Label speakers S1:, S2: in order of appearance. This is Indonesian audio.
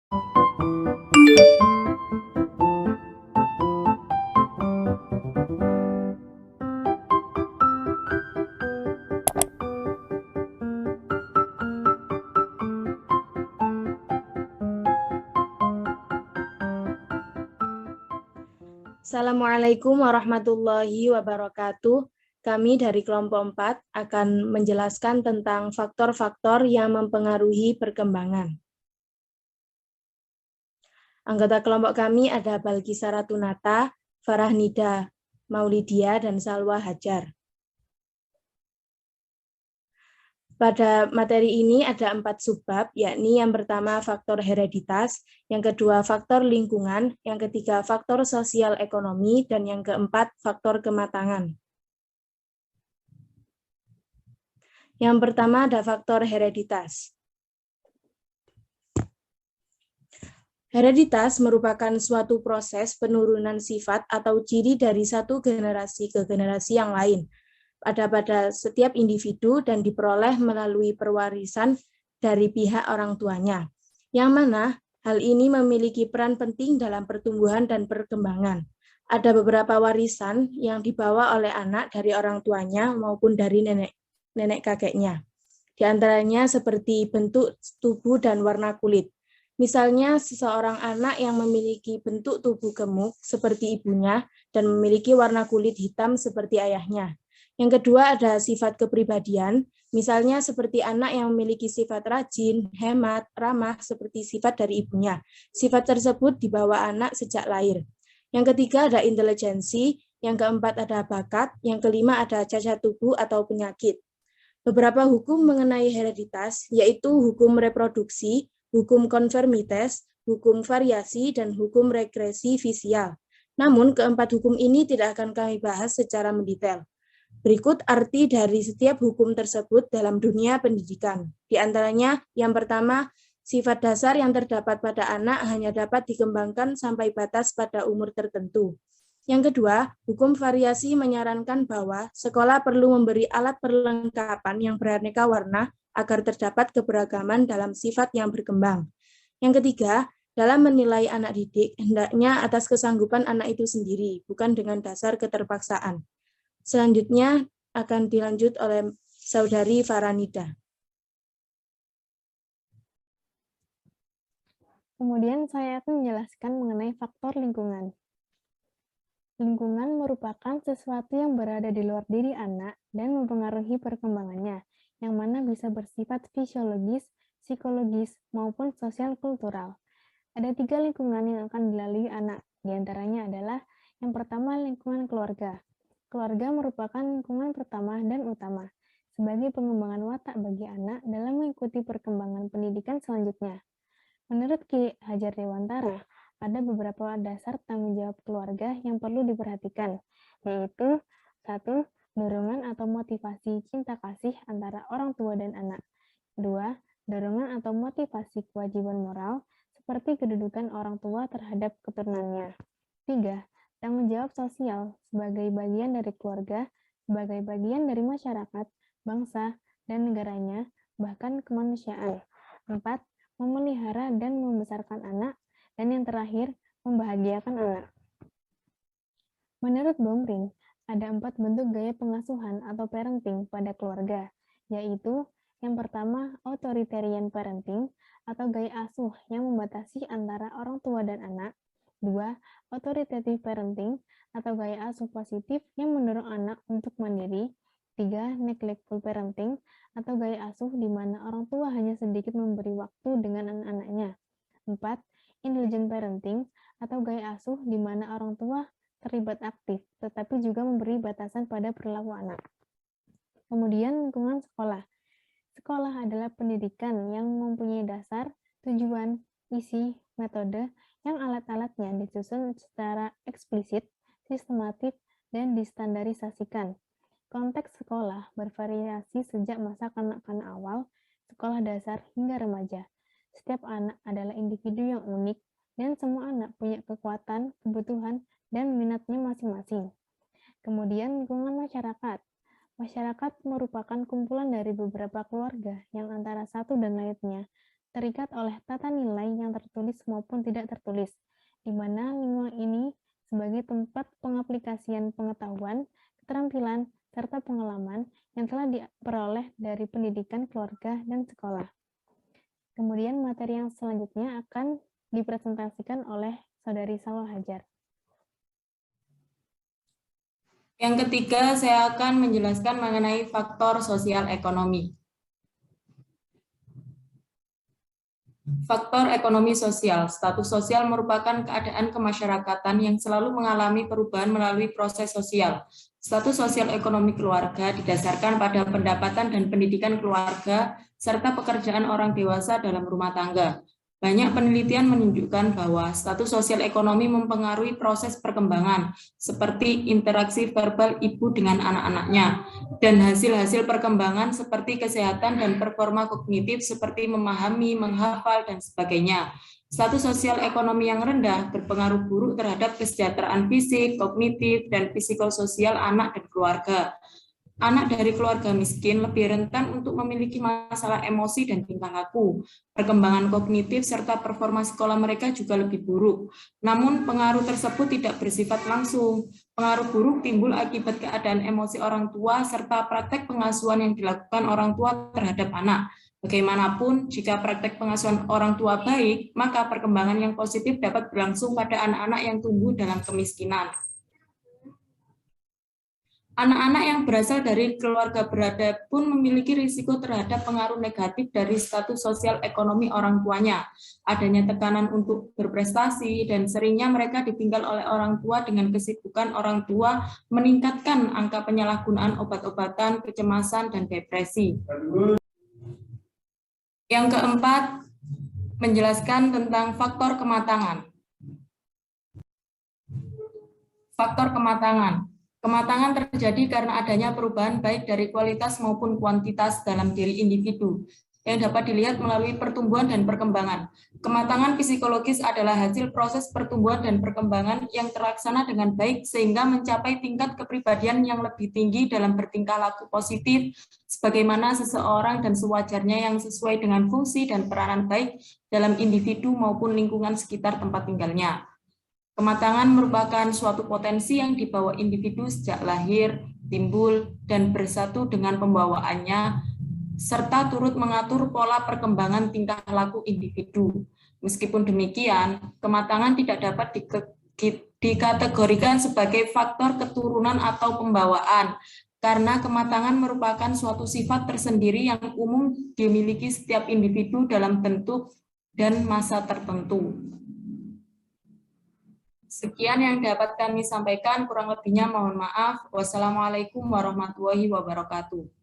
S1: Assalamualaikum warahmatullahi wabarakatuh. Kami dari kelompok 4 akan menjelaskan tentang faktor-faktor yang mempengaruhi perkembangan. Anggota kelompok kami ada Balkisa Ratunata, Farahnida Maulidia, dan Salwa Hajar. Pada materi ini ada 4 subbab, yakni yang pertama faktor hereditas, yang kedua faktor lingkungan, yang ketiga faktor sosial ekonomi, dan yang keempat faktor kematangan. Yang pertama ada faktor hereditas. Hereditas merupakan suatu proses penurunan sifat atau ciri dari satu generasi ke generasi yang lain. Ada pada setiap individu dan diperoleh melalui perwarisan dari pihak orang tuanya, yang mana hal ini memiliki peran penting dalam pertumbuhan dan perkembangan. Ada beberapa warisan yang dibawa oleh anak dari orang tuanya maupun dari nenek kakeknya. Di antaranya seperti bentuk tubuh dan warna kulit. Misalnya seseorang anak yang memiliki bentuk tubuh gemuk seperti ibunya dan memiliki warna kulit hitam seperti ayahnya. Yang kedua ada sifat kepribadian, misalnya seperti anak yang memiliki sifat rajin, hemat, ramah seperti sifat dari ibunya. Sifat tersebut dibawa anak sejak lahir. Yang ketiga ada intelijensi, yang keempat ada bakat, yang kelima ada cacat tubuh atau penyakit. Beberapa hukum mengenai hereditas, yaitu hukum reproduksi, hukum konformitas, hukum variasi, dan hukum regresi fisial. Namun, keempat hukum ini tidak akan kami bahas secara mendetail. Berikut arti dari setiap hukum tersebut dalam dunia pendidikan. Di antaranya, yang pertama, sifat dasar yang terdapat pada anak hanya dapat dikembangkan sampai batas pada umur tertentu. Yang kedua, hukum variasi menyarankan bahwa sekolah perlu memberi alat perlengkapan yang beraneka warna agar terdapat keberagaman dalam sifat yang berkembang. Yang ketiga, dalam menilai anak didik, hendaknya atas kesanggupan anak itu sendiri, bukan dengan dasar keterpaksaan. Selanjutnya akan dilanjut oleh Saudari Faranida.
S2: Kemudian saya akan menjelaskan mengenai faktor lingkungan. Lingkungan merupakan sesuatu yang berada di luar diri anak dan mempengaruhi perkembangannya, yang mana bisa bersifat fisiologis, psikologis, maupun sosial kultural. Ada 3 lingkungan yang akan dilalui anak, diantaranya adalah yang pertama lingkungan keluarga. Keluarga merupakan lingkungan pertama dan utama sebagai pengembangan watak bagi anak dalam mengikuti perkembangan pendidikan selanjutnya. Menurut Ki Hajar Dewantara, ada beberapa dasar tanggung jawab keluarga yang perlu diperhatikan, yaitu 1. Dorongan atau motivasi cinta kasih antara orang tua dan anak. 2. Dorongan atau motivasi kewajiban moral seperti kedudukan orang tua terhadap keturunannya. 3. Tanggung jawab sosial sebagai bagian dari keluarga, sebagai bagian dari masyarakat, bangsa, dan negaranya, bahkan kemanusiaan. 4. Memelihara dan membesarkan anak. Dan yang terakhir, membahagiakan anak. Menurut Blomgren, ada 4 bentuk gaya pengasuhan atau parenting pada keluarga, yaitu yang pertama, authoritarian parenting atau gaya asuh yang membatasi antara orang tua dan anak. 2. Authoritative parenting atau gaya asuh positif yang mendorong anak untuk mandiri. 3. Neglectful parenting atau gaya asuh di mana orang tua hanya sedikit memberi waktu dengan anak-anaknya. 4. Indulgent parenting atau gaya asuh di mana orang tua terlibat aktif, tetapi juga memberi batasan pada perilaku anak. Kemudian lingkungan sekolah. Sekolah adalah pendidikan yang mempunyai dasar, tujuan, isi, metode, yang alat-alatnya disusun secara eksplisit, sistematik, dan distandarisasikan. Konteks sekolah bervariasi sejak masa kanak-kanak awal, sekolah dasar, hingga remaja. Setiap anak adalah individu yang unik, dan semua anak punya kekuatan, kebutuhan, dan minatnya masing-masing. Kemudian lingkungan masyarakat. Masyarakat merupakan kumpulan dari beberapa keluarga yang antara satu dan lainnya terikat oleh tata nilai yang tertulis maupun tidak tertulis, di mana lingkungan ini sebagai tempat pengaplikasian pengetahuan, keterampilan, serta pengalaman yang telah diperoleh dari pendidikan keluarga dan sekolah. Kemudian materi yang selanjutnya akan dipresentasikan oleh Saudari Salwa Hajar.
S3: Yang ketiga, saya akan menjelaskan mengenai faktor sosial ekonomi. Faktor ekonomi sosial. Status sosial merupakan keadaan kemasyarakatan yang selalu mengalami perubahan melalui proses sosial. Status sosial ekonomi keluarga didasarkan pada pendapatan dan pendidikan keluarga serta pekerjaan orang dewasa dalam rumah tangga. Banyak penelitian menunjukkan bahwa status sosial ekonomi mempengaruhi proses perkembangan, seperti interaksi verbal ibu dengan anak-anaknya, dan hasil-hasil perkembangan seperti kesehatan dan performa kognitif seperti memahami, menghafal, dan sebagainya. Status sosial ekonomi yang rendah berpengaruh buruk terhadap kesejahteraan fisik, kognitif, dan psikososial anak dan keluarga. Anak dari keluarga miskin lebih rentan untuk memiliki masalah emosi dan tingkah laku. Perkembangan kognitif serta performa sekolah mereka juga lebih buruk. Namun pengaruh tersebut tidak bersifat langsung. Pengaruh buruk timbul akibat keadaan emosi orang tua serta praktek pengasuhan yang dilakukan orang tua terhadap anak. Bagaimanapun, jika praktek pengasuhan orang tua baik, maka perkembangan yang positif dapat berlangsung pada anak-anak yang tumbuh dalam kemiskinan. Anak-anak yang berasal dari keluarga beradab pun memiliki risiko terhadap pengaruh negatif dari status sosial ekonomi orang tuanya. Adanya tekanan untuk berprestasi dan seringnya mereka ditinggal oleh orang tua dengan kesibukan orang tua meningkatkan angka penyalahgunaan obat-obatan, kecemasan, dan depresi. Yang keempat, menjelaskan tentang faktor kematangan. Faktor kematangan. Kematangan terjadi karena adanya perubahan baik dari kualitas maupun kuantitas dalam diri individu yang dapat dilihat melalui pertumbuhan dan perkembangan. Kematangan psikologis adalah hasil proses pertumbuhan dan perkembangan yang terlaksana dengan baik sehingga mencapai tingkat kepribadian yang lebih tinggi dalam bertingkah laku positif sebagaimana seseorang dan sewajarnya yang sesuai dengan fungsi dan peranan baik dalam individu maupun lingkungan sekitar tempat tinggalnya. Kematangan merupakan suatu potensi yang dibawa individu sejak lahir, timbul, dan bersatu dengan pembawaannya, serta turut mengatur pola perkembangan tingkah laku individu. Meskipun demikian, kematangan tidak dapat dikategorikan sebagai faktor keturunan atau pembawaan, karena kematangan merupakan suatu sifat tersendiri yang umum dimiliki setiap individu dalam bentuk dan masa tertentu. Sekian yang dapat kami sampaikan, kurang lebihnya mohon maaf. Wassalamualaikum warahmatullahi wabarakatuh.